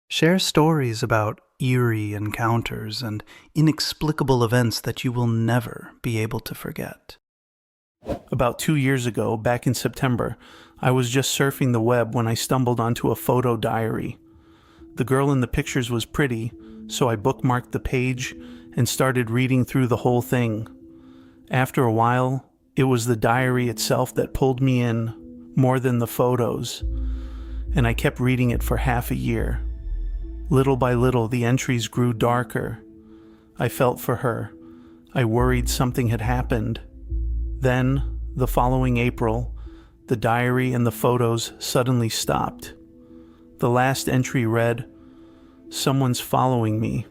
Share stories about eerie encounters and inexplicable events that you will never be able to forget. About 2 years ago, back in September, I was just surfing the web when I stumbled onto a photo diary. The girl in the pictures was pretty, so I bookmarked the page and started reading through the whole thing. After a while, it was the diary itself that pulled me in more than the photos, and I kept reading it for half a year. Little by little, the entries grew darker. I felt for her. I worried something had happened. Then, the following April, the diary and the photos suddenly stopped. The last entry read, "Someone's following me.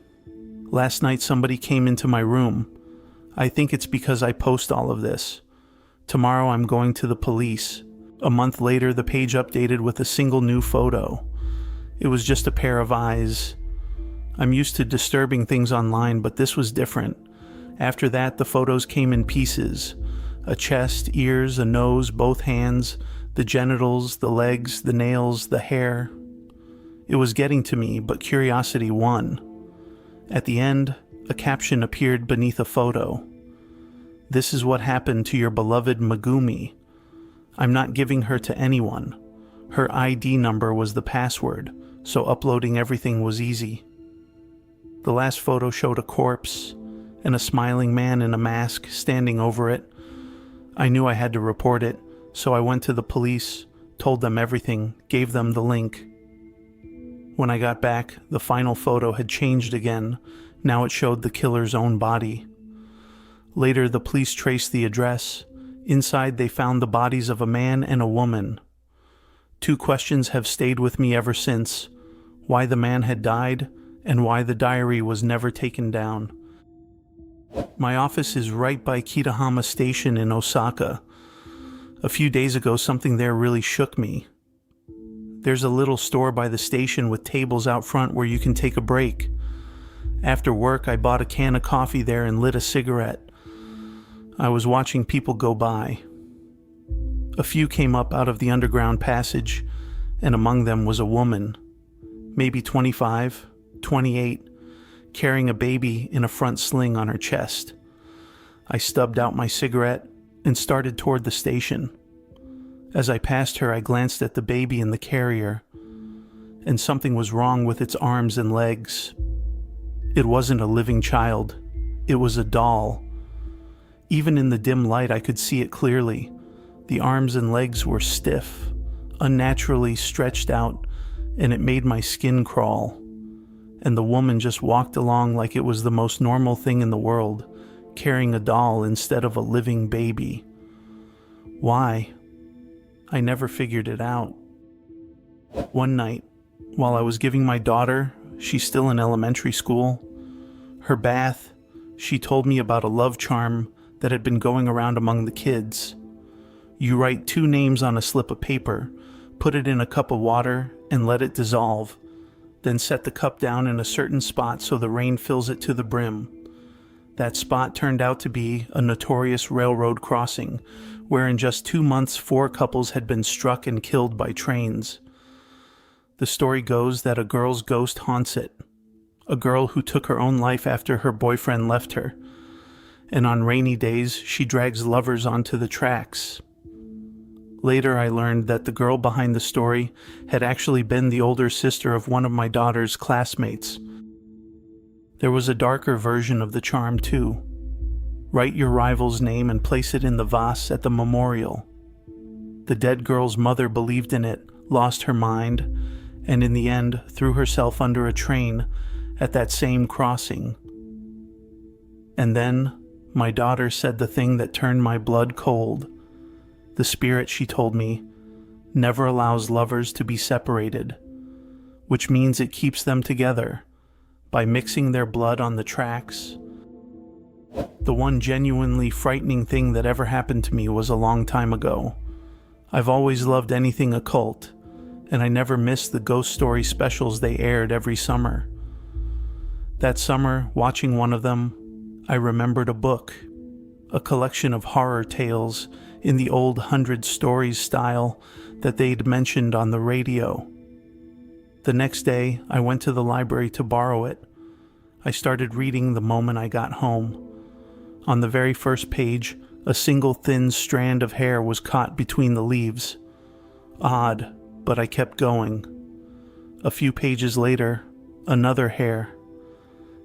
Last night somebody came into my room. I think it's because I post all of this. Tomorrow I'm going to the police." A month later, the page updated with a single new photo. It was just a pair of eyes. I'm used to disturbing things online, but this was different. After that, the photos came in pieces. A chest, ears, a nose, both hands, the genitals, the legs, the nails, the hair. It was getting to me, but curiosity won. At the end, a caption appeared beneath a photo. "This is what happened to your beloved Megumi. I'm not giving her to anyone. Her ID number was the password, so uploading everything was easy." The last photo showed a corpse and a smiling man in a mask standing over it. I knew I had to report it, so I went to the police, told them everything, gave them the link. When I got back, the final photo had changed again. Now it showed the killer's own body. Later, the police traced the address. Inside, they found the bodies of a man and a woman. 2 questions have stayed with me ever since: why the man had died and why the diary was never taken down. My office is right by Kitahama Station in Osaka. A few days ago, something there really shook me. There's a little store by the station with tables out front where you can take a break. After work, I bought a can of coffee there and lit a cigarette. I was watching people go by. A few came up out of the underground passage, and among them was a woman, maybe 25, 28, carrying a baby in a front sling on her chest. I stubbed out my cigarette and started toward the station. As I passed her, I glanced at the baby in the carrier, and something was wrong with its arms and legs. It wasn't a living child. It was a doll. Even in the dim light, I could see it clearly. The arms and legs were stiff, unnaturally stretched out, and it made my skin crawl. And the woman just walked along like it was the most normal thing in the world, carrying a doll instead of a living baby. Why? I never figured it out. One night, while I was giving my daughter, she's still in elementary school, her bath, she told me about a love charm that had been going around among the kids. You write 2 names on a slip of paper, put it in a cup of water, and let it dissolve. Then set the cup down in a certain spot so the rain fills it to the brim. That spot turned out to be a notorious railroad crossing, where in just 2 months 4 couples had been struck and killed by trains. The story goes that a girl's ghost haunts it, a girl who took her own life after her boyfriend left her, and on rainy days she drags lovers onto the tracks. Later I learned that the girl behind the story had actually been the older sister of one of my daughter's classmates. There was a darker version of the charm too. Write your rival's name and place it in the vase at the memorial. The dead girl's mother believed in it, lost her mind, and in the end threw herself under a train at that same crossing. And then my daughter said the thing that turned my blood cold. The spirit, she told me, never allows lovers to be separated, which means it keeps them together by mixing their blood on the tracks. The one genuinely frightening thing that ever happened to me was a long time ago. I've always loved anything occult, and I never missed the ghost story specials they aired every summer. That summer, watching one of them, I remembered a book, a collection of horror tales in the old 100 Stories style that they'd mentioned on the radio. The next day, I went to the library to borrow it. I started reading the moment I got home. On the very first page, a single thin strand of hair was caught between the leaves. Odd, but I kept going. A few pages later, another hair.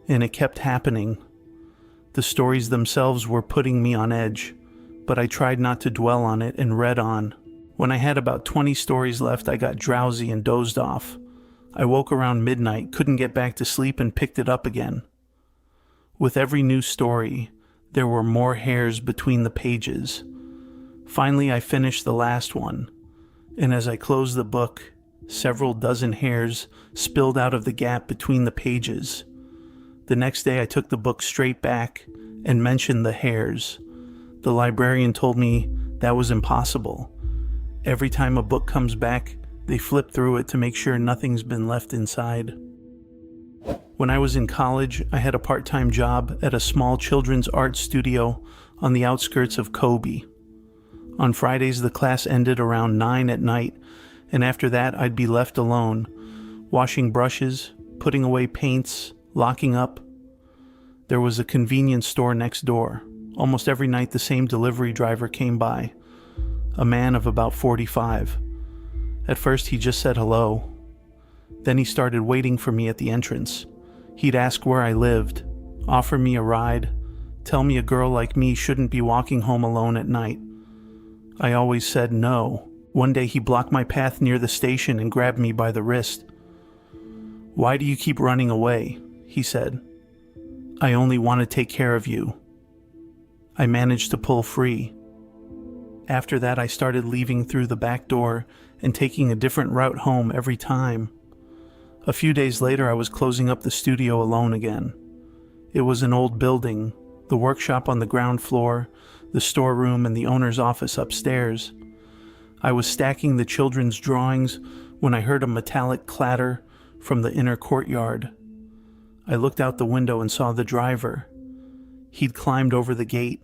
And it kept happening. The stories themselves were putting me on edge, but I tried not to dwell on it and read on. When I had about 20 stories left, I got drowsy and dozed off. I woke around midnight, couldn't get back to sleep, and picked it up again. With every new story, there were more hairs between the pages. Finally, I finished the last one, and as I closed the book, several dozen hairs spilled out of the gap between the pages. The next day, I took the book straight back and mentioned the hairs. The librarian told me that was impossible. Every time a book comes back, they flip through it to make sure nothing's been left inside. When I was in college, I had a part-time job at a small children's art studio on the outskirts of Kobe. On Fridays, the class ended around 9 at night, and after that, I'd be left alone, washing brushes, putting away paints, locking up. There was a convenience store next door. Almost every night, the same delivery driver came by, a man of about 45. At first, he just said hello. Then he started waiting for me at the entrance. He'd ask where I lived, offer me a ride, tell me a girl like me shouldn't be walking home alone at night. I always said no. One day he blocked my path near the station and grabbed me by the wrist. "Why do you keep running away?" he said. "I only want to take care of you." I managed to pull free. After that, I started leaving through the back door and taking a different route home every time. A few days later, I was closing up the studio alone again. It was an old building, the workshop on the ground floor, the storeroom, and the owner's office upstairs. I was stacking the children's drawings when I heard a metallic clatter from the inner courtyard. I looked out the window and saw the driver. He'd climbed over the gate,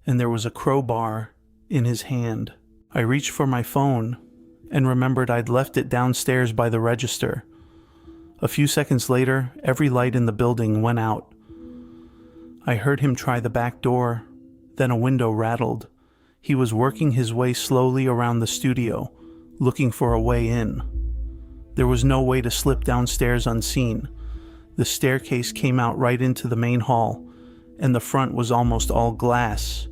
and there was a crowbar in his hand. I reached for my phone and remembered I'd left it downstairs by the register. A few seconds later, every light in the building went out. I heard him try the back door, then a window rattled. He was working his way slowly around the studio, looking for a way in. There was no way to slip downstairs unseen. The staircase came out right into the main hall, and the front was almost all glass.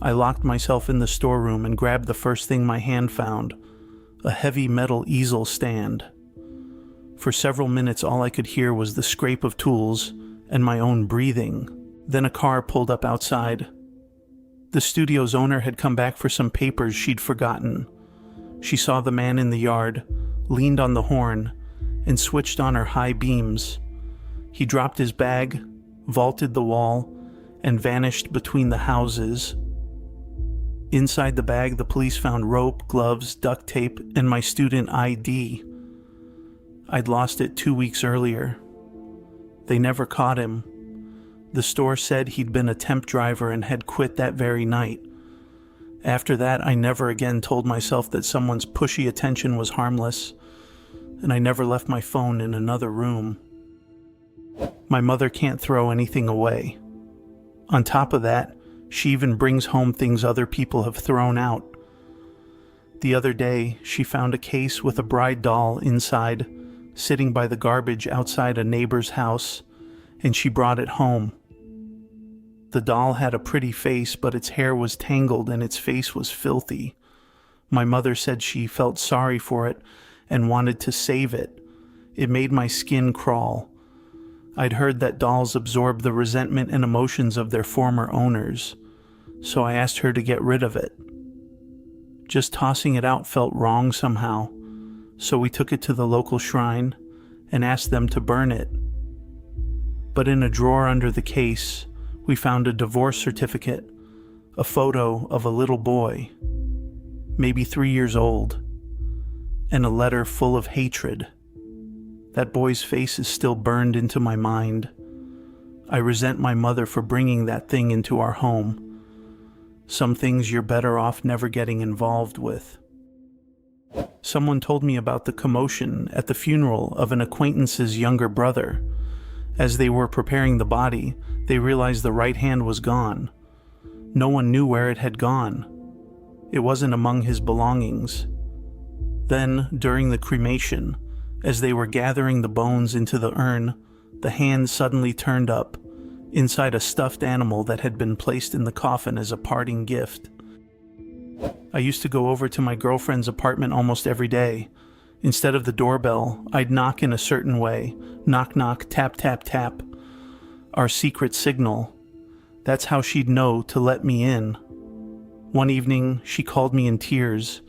I locked myself in the storeroom and grabbed the first thing my hand found, a heavy metal easel stand. For several minutes, all I could hear was the scrape of tools and my own breathing. Then a car pulled up outside. The studio's owner had come back for some papers she'd forgotten. She saw the man in the yard, leaned on the horn, and switched on her high beams. He dropped his bag, vaulted the wall, and vanished between the houses. Inside the bag, the police found rope, gloves, duct tape, and my student ID. I'd lost it 2 weeks earlier. They never caught him. The store said he'd been a temp driver and had quit that very night. After that, I never again told myself that someone's pushy attention was harmless, and I never left my phone in another room. My mother can't throw anything away. On top of that, she even brings home things other people have thrown out. The other day, she found a case with a bride doll inside, sitting by the garbage outside a neighbor's house, and she brought it home. The doll had a pretty face, but its hair was tangled and its face was filthy. My mother said she felt sorry for it and wanted to save it. It made my skin crawl. I'd heard that dolls absorb the resentment and emotions of their former owners, so I asked her to get rid of it. Just tossing it out felt wrong somehow, so we took it to the local shrine and asked them to burn it. But in a drawer under the case, we found a divorce certificate, a photo of a little boy, maybe 3 years old, and a letter full of hatred. That boy's face is still burned into my mind. I resent my mother for bringing that thing into our home. Some things you're better off never getting involved with. Someone told me about the commotion at the funeral of an acquaintance's younger brother. As they were preparing the body, they realized the right hand was gone. No one knew where it had gone. It wasn't among his belongings. Then, during the cremation, as they were gathering the bones into the urn, the hand suddenly turned up, inside a stuffed animal that had been placed in the coffin as a parting gift. I used to go over to my girlfriend's apartment almost every day. Instead of the doorbell, I'd knock in a certain way. Knock, knock, tap, tap, tap. Our secret signal. That's how she'd know to let me in. One evening, she called me in tears,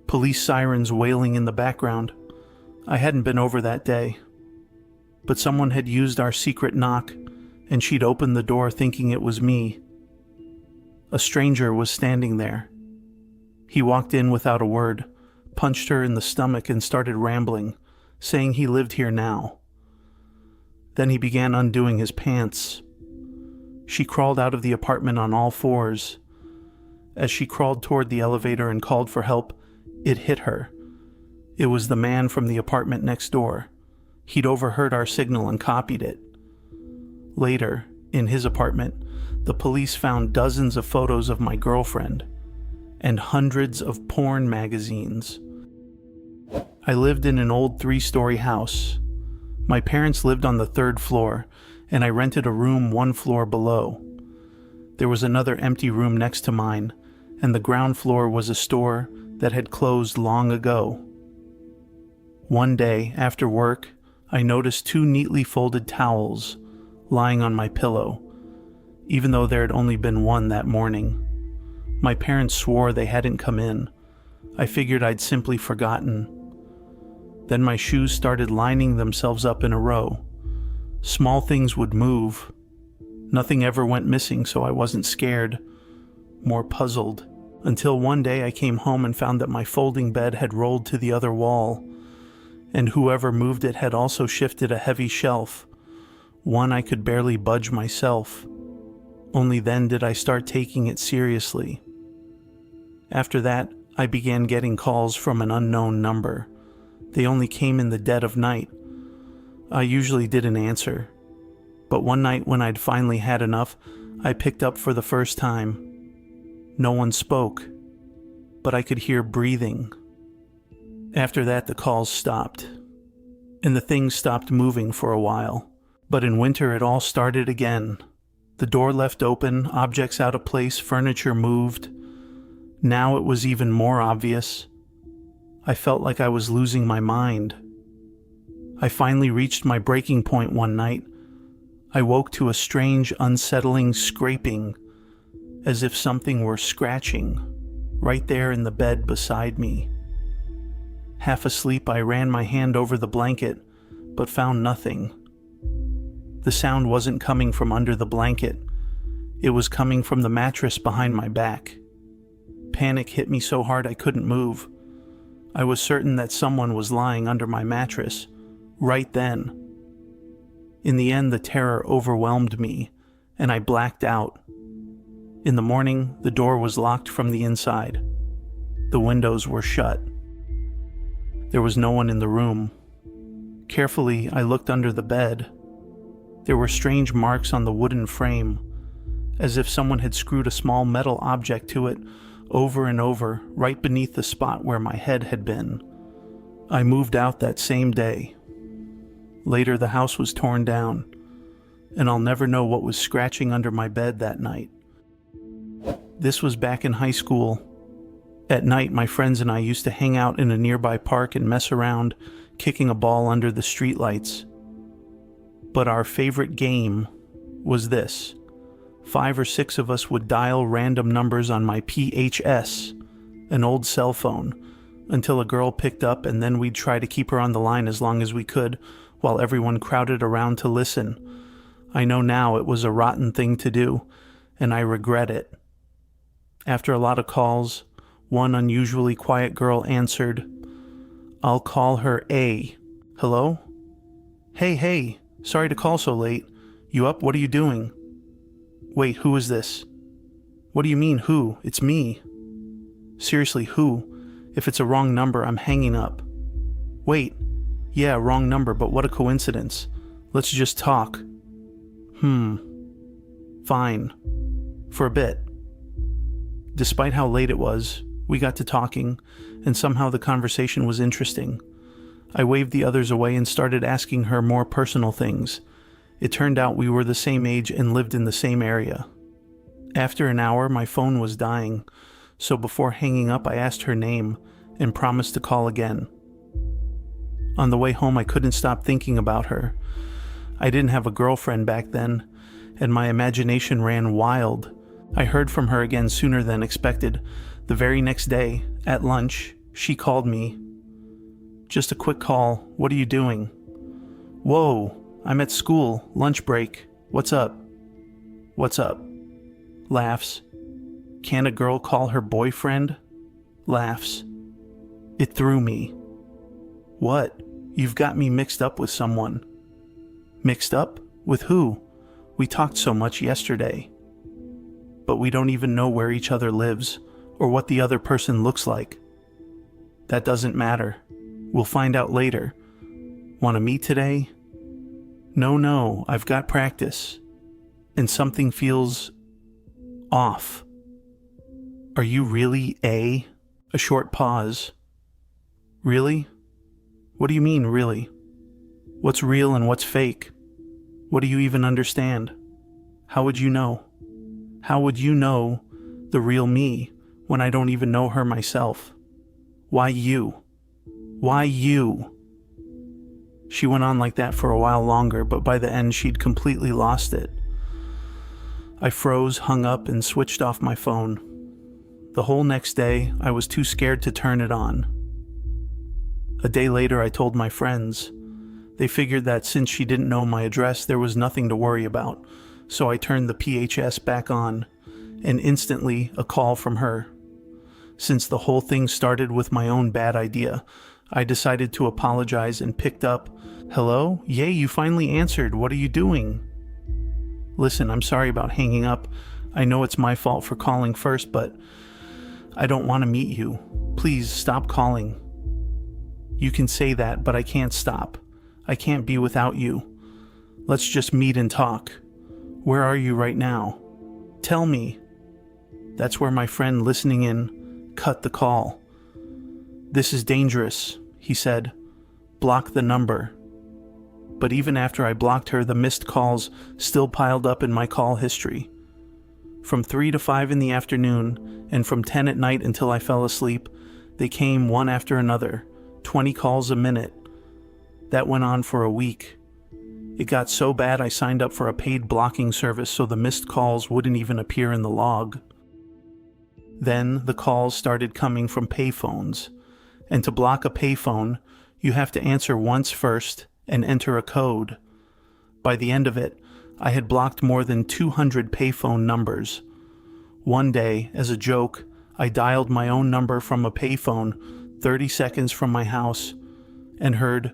police sirens wailing in the background. I hadn't been over that day. But someone had used our secret knock, and she'd opened the door thinking it was me. A stranger was standing there. He walked in without a word, punched her in the stomach and started rambling, saying he lived here now. Then he began undoing his pants. She crawled out of the apartment on all fours. As she crawled toward the elevator and called for help, it hit her. It was the man from the apartment next door. He'd overheard our signal and copied it. Later, in his apartment, the police found dozens of photos of my girlfriend and hundreds of porn magazines. I lived in an old 3-story house. My parents lived on the 3rd floor, and I rented a room 1 floor below. There was another empty room next to mine, and the ground floor was a store that had closed long ago. One day, after work, I noticed 2 neatly folded towels lying on my pillow, even though there had only been one that morning. My parents swore they hadn't come in. I figured I'd simply forgotten. Then my shoes started lining themselves up in a row. Small things would move. Nothing ever went missing, so I wasn't scared, more puzzled, until one day I came home and found that my folding bed had rolled to the other wall, and whoever moved it had also shifted a heavy shelf, one I could barely budge myself. Only then did I start taking it seriously. After that, I began getting calls from an unknown number. They only came in the dead of night. I usually didn't answer. But one night when I'd finally had enough, I picked up for the first time. No one spoke, but I could hear breathing. After that, the calls stopped, and the things stopped moving for a while. But in winter, it all started again. The door left open, objects out of place, furniture moved. Now it was even more obvious. I felt like I was losing my mind. I finally reached my breaking point one night. I woke to a strange, unsettling scraping, as if something were scratching, right there in the bed beside me. Half asleep, I ran my hand over the blanket, but found nothing. The sound wasn't coming from under the blanket. It was coming from the mattress behind my back. Panic hit me so hard I couldn't move. I was certain that someone was lying under my mattress, right then. In the end, the terror overwhelmed me, and I blacked out. In the morning, the door was locked from the inside. The windows were shut. There was no one in the room. Carefully, I looked under the bed. There were strange marks on the wooden frame, as if someone had screwed a small metal object to it over and over, right beneath the spot where my head had been. I moved out that same day. Later, the house was torn down, and I'll never know what was scratching under my bed that night. This was back in high school. At night, my friends and I used to hang out in a nearby park and mess around, kicking a ball under the streetlights. But our favorite game was this. 5 or 6 of us would dial random numbers on my PHS, an old cell phone, until a girl picked up, and then we'd try to keep her on the line as long as we could, while everyone crowded around to listen. I know now it was a rotten thing to do, and I regret it. After a lot of calls, one unusually quiet girl answered. I'll call her A. Hello? Hey, sorry to call so late. You up? What are you doing? Wait, who is this? What do you mean, who? It's me. Seriously, who? If it's a wrong number, I'm hanging up. Wait, yeah, wrong number, but what a coincidence. Let's just talk. Fine. For a bit. Despite how late it was, we got to talking, and somehow the conversation was interesting. I waved the others away and started asking her more personal things. It turned out we were the same age and lived in the same area. After an hour, my phone was dying, so before hanging up, I asked her name and promised to call again. On the way home, I couldn't stop thinking about her. I didn't have a girlfriend back then, and my imagination ran wild. I heard from her again sooner than expected. The very next day, at lunch, she called me. Just a quick call. What are you doing? Whoa, I'm at school. Lunch break. What's up? What's up? Laughs. Can a girl call her boyfriend? Laughs. It threw me. What? You've got me mixed up with someone. Mixed up? With who? We talked so much yesterday. But we don't even know where each other lives, or what the other person looks like. That doesn't matter. We'll find out later. Want to meet today? No, I've got practice. And something feels off. Are you really A? A short pause. Really? What do you mean, really? What's real and what's fake? What do you even understand? How would you know? How would you know the real me when I don't even know her myself? Why you? Why you? She went on like that for a while longer, but by the end she'd completely lost it. I froze, hung up, and switched off my phone. The whole next day, I was too scared to turn it on. A day later, I told my friends. They figured that since she didn't know my address, there was nothing to worry about, so I turned the PHS back on, and instantly a call from her. Since the whole thing started with my own bad idea, I decided to apologize and picked up. Hello? Yay, you finally answered. What are you doing? Listen, I'm sorry about hanging up. I know it's my fault for calling first, but I don't want to meet you. Please stop calling. You can say that, but I can't stop. I can't be without you. Let's just meet and talk. Where are you right now? Tell me. That's where my friend listening in cut the call. This is dangerous, he said. Block the number. But even after I blocked her, the missed calls still piled up in my call history. From 3 to 5 in the afternoon, and from 10 at night until I fell asleep, they came one after another, 20 calls a minute. That went on for a week. It got so bad I signed up for a paid blocking service so the missed calls wouldn't even appear in the log. Then the calls started coming from payphones. And to block a payphone, you have to answer once first and enter a code. By the end of it, I had blocked more than 200 payphone numbers. One day, as a joke, I dialed my own number from a payphone 30 seconds from my house and heard,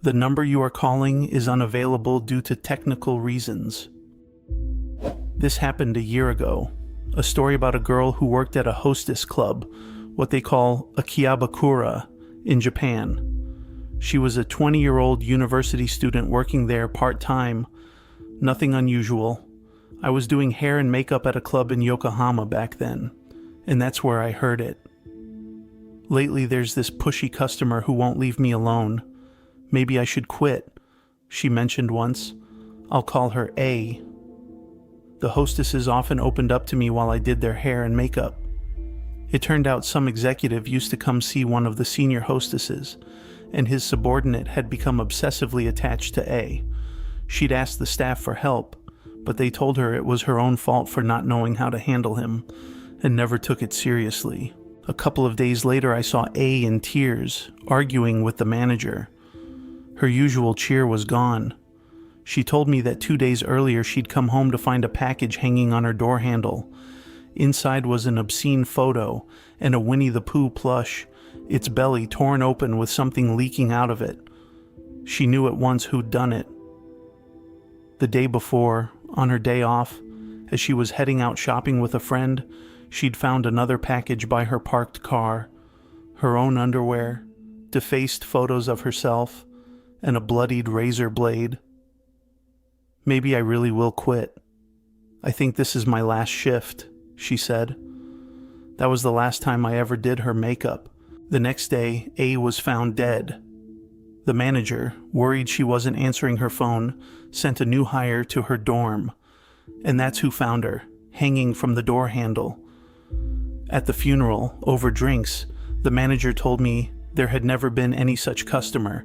"The number you are calling is unavailable due to technical reasons." This happened a year ago. A story about a girl who worked at a hostess club, what they call a Kyabakura, in Japan. She was a 20-year-old university student working there part-time. Nothing unusual. I was doing hair and makeup at a club in Yokohama back then, and that's where I heard it. Lately there's this pushy customer who won't leave me alone. Maybe I should quit, she mentioned once. I'll call her A. The hostesses often opened up to me while I did their hair and makeup. It turned out some executive used to come see one of the senior hostesses, and his subordinate had become obsessively attached to A. She'd asked the staff for help, but they told her it was her own fault for not knowing how to handle him, and never took it seriously. A couple of days later, I saw A in tears, arguing with the manager. Her usual cheer was gone. She told me that 2 days earlier she'd come home to find a package hanging on her door handle. Inside was an obscene photo and a Winnie the Pooh plush, its belly torn open with something leaking out of it. She knew at once who'd done it. The day before, on her day off, as she was heading out shopping with a friend, she'd found another package by her parked car. her own underwear, defaced photos of herself, and a bloodied razor blade. "Maybe I really will quit. I think this is my last shift," she said. That was the last time I ever did her makeup. The next day, A was found dead. The manager, worried she wasn't answering her phone, sent a new hire to her dorm. And that's who found her, hanging from the door handle. At the funeral, over drinks, the manager told me there had never been any such customer,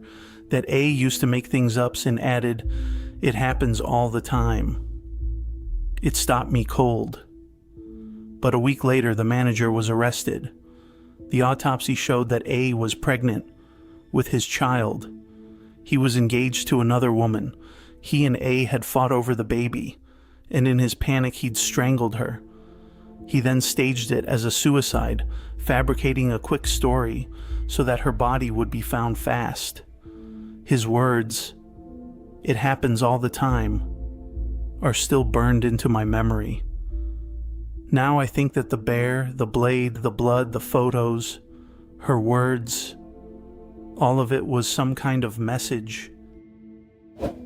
that A used to make things up and added, "It happens all the time." It stopped me cold. But a week later, the manager was arrested. The autopsy showed that A was pregnant with his child. He was engaged to another woman. He and A had fought over the baby, and in his panic, he'd strangled her. He then staged it as a suicide, fabricating a quick story so that her body would be found fast. His words, "It happens all the time," are still burned into my memory. Now I think that the bear, the blade, the blood, the photos, her words, all of it was some kind of message.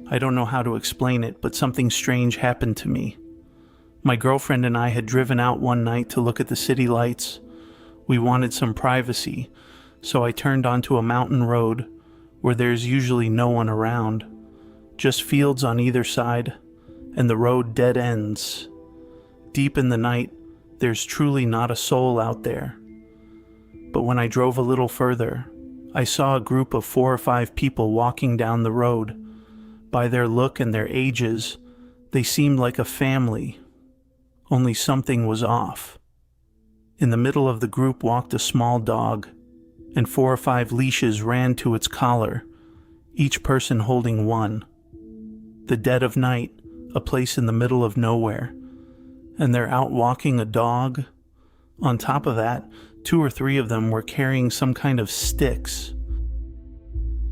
I don't know how to explain it, but something strange happened to me. My girlfriend and I had driven out one night to look at the city lights. We wanted some privacy, so I turned onto a mountain road where there's usually no one around, just fields on either side, and the road dead ends. Deep in the night, there's truly not a soul out there. But when I drove a little further, I saw a group of 4 or 5 people walking down the road. By their look and their ages, they seemed like a family, only something was off. In the middle of the group walked a small dog, and 4 or 5 leashes ran to its collar, each person holding one. The dead of night, a place in the middle of nowhere, and they're out walking a dog. On top of that, 2 or 3 of them were carrying some kind of sticks.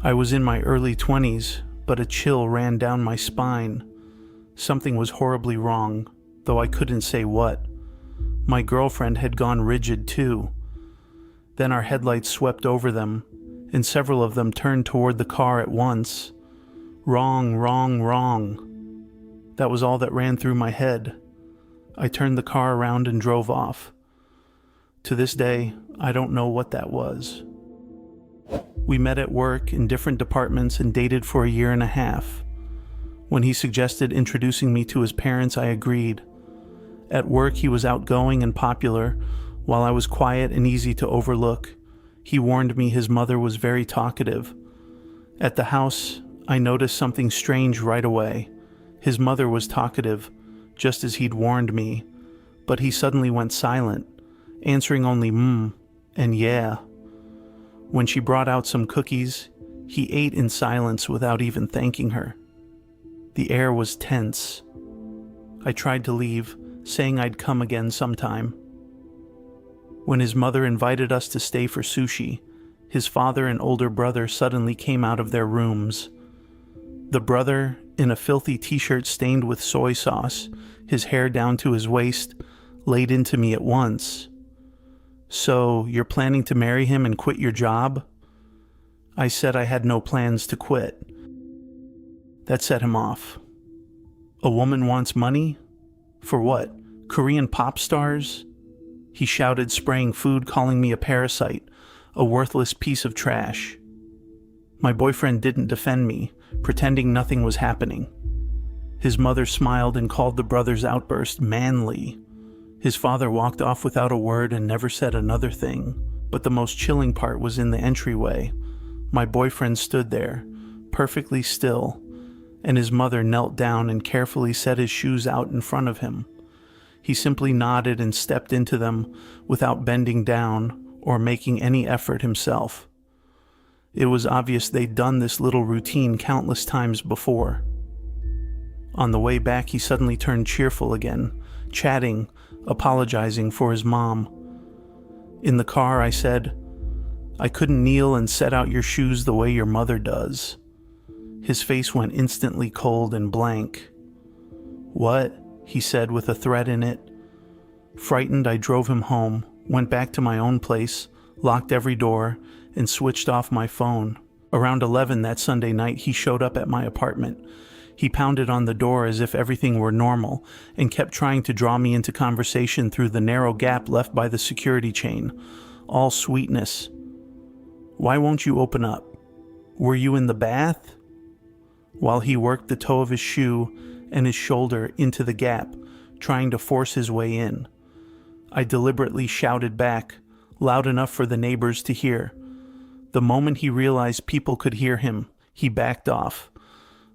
I was in my early 20s, but a chill ran down my spine. Something was horribly wrong, though I couldn't say what. My girlfriend had gone rigid too. Then our headlights swept over them, and several of them turned toward the car at once. Wrong, wrong, wrong. That was all that ran through my head. I turned the car around and drove off. To this day, I don't know what that was. We met at work in different departments and dated for a year and a half. When he suggested introducing me to his parents, I agreed. At work, he was outgoing and popular, while I was quiet and easy to overlook. He warned me his mother was very talkative. At the house, I noticed something strange right away. His mother was talkative, just as he'd warned me, but he suddenly went silent, answering only and yeah. When she brought out some cookies, he ate in silence without even thanking her. The air was tense. I tried to leave, saying I'd come again sometime. When his mother invited us to stay for sushi, his father and older brother suddenly came out of their rooms. The brother, in a filthy t-shirt stained with soy sauce, his hair down to his waist, laid into me at once. "So, you're planning to marry him and quit your job?" I said I had no plans to quit. That set him off. "A woman wants money? For what? Korean pop stars?" He shouted, spraying food, calling me a parasite, a worthless piece of trash. My boyfriend didn't defend me, pretending nothing was happening. His mother smiled and called the brother's outburst manly. His father walked off without a word and never said another thing. But the most chilling part was in the entryway. My boyfriend stood there, perfectly still, and his mother knelt down and carefully set his shoes out in front of him. He simply nodded and stepped into them without bending down or making any effort himself. It was obvious they'd done this little routine countless times before. On the way back, he suddenly turned cheerful again, chatting, apologizing for his mom. In the car, I said, "I couldn't kneel and set out your shoes the way your mother does." His face went instantly cold and blank. "What?" he said with a threat in it. Frightened, I drove him home, went back to my own place, locked every door, and switched off my phone. Around 11 that Sunday night, he showed up at my apartment. He pounded on the door as if everything were normal and kept trying to draw me into conversation through the narrow gap left by the security chain. All sweetness. "Why won't you open up? Were you in the bath?" While he worked the toe of his shoe and his shoulder into the gap, trying to force his way in. I deliberately shouted back, loud enough for the neighbors to hear. The moment he realized people could hear him, he backed off,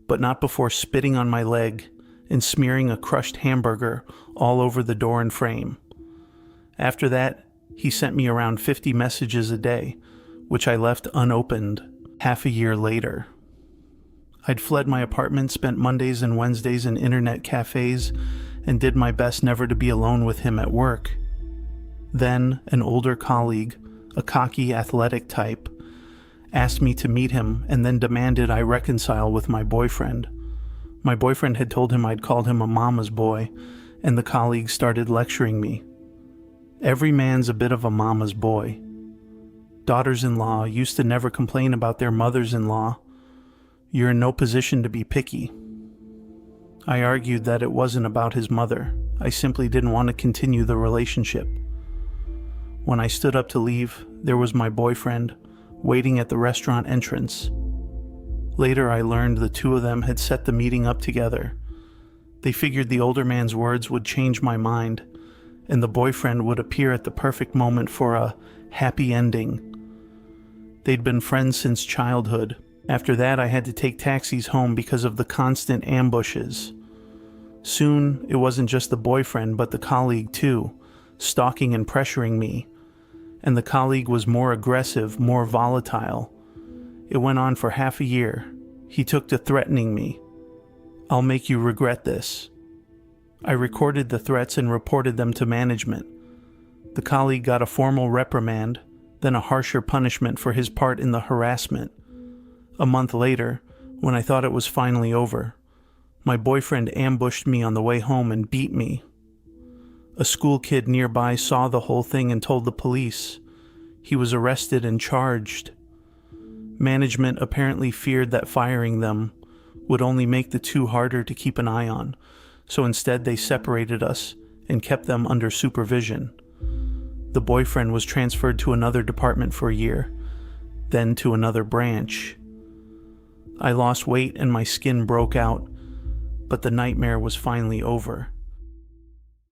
but not before spitting on my leg and smearing a crushed hamburger all over the door and frame. After that, he sent me around 50 messages a day, which I left unopened half a year later. I'd fled my apartment, spent Mondays and Wednesdays in internet cafes, and did my best never to be alone with him at work. Then, an older colleague, a cocky, athletic type, asked me to meet him and then demanded I reconcile with my boyfriend. My boyfriend had told him I'd called him a mama's boy, and the colleague started lecturing me. Every man's a bit of a mama's boy. Daughters-in-law used to never complain about their mothers-in-law. You're in no position to be picky. I argued that it wasn't about his mother. I simply didn't want to continue the relationship. When I stood up to leave, there was my boyfriend, waiting at the restaurant entrance. Later, I learned the two of them had set the meeting up together. They figured the older man's words would change my mind, and the boyfriend would appear at the perfect moment for a happy ending. They'd been friends since childhood. After that, I had to take taxis home because of the constant ambushes. Soon, it wasn't just the boyfriend, but the colleague too, stalking and pressuring me. And the colleague was more aggressive, more volatile. It went on for half a year. He took to threatening me. "I'll make you regret this." I recorded the threats and reported them to management. The colleague got a formal reprimand, then a harsher punishment for his part in the harassment. A month later, when I thought it was finally over, my boyfriend ambushed me on the way home and beat me. A school kid nearby saw the whole thing and told the police. He was arrested and charged. Management apparently feared that firing them would only make the two harder to keep an eye on, so instead they separated us and kept them under supervision. The boyfriend was transferred to another department for a year, then to another branch. I lost weight and my skin broke out, but the nightmare was finally over.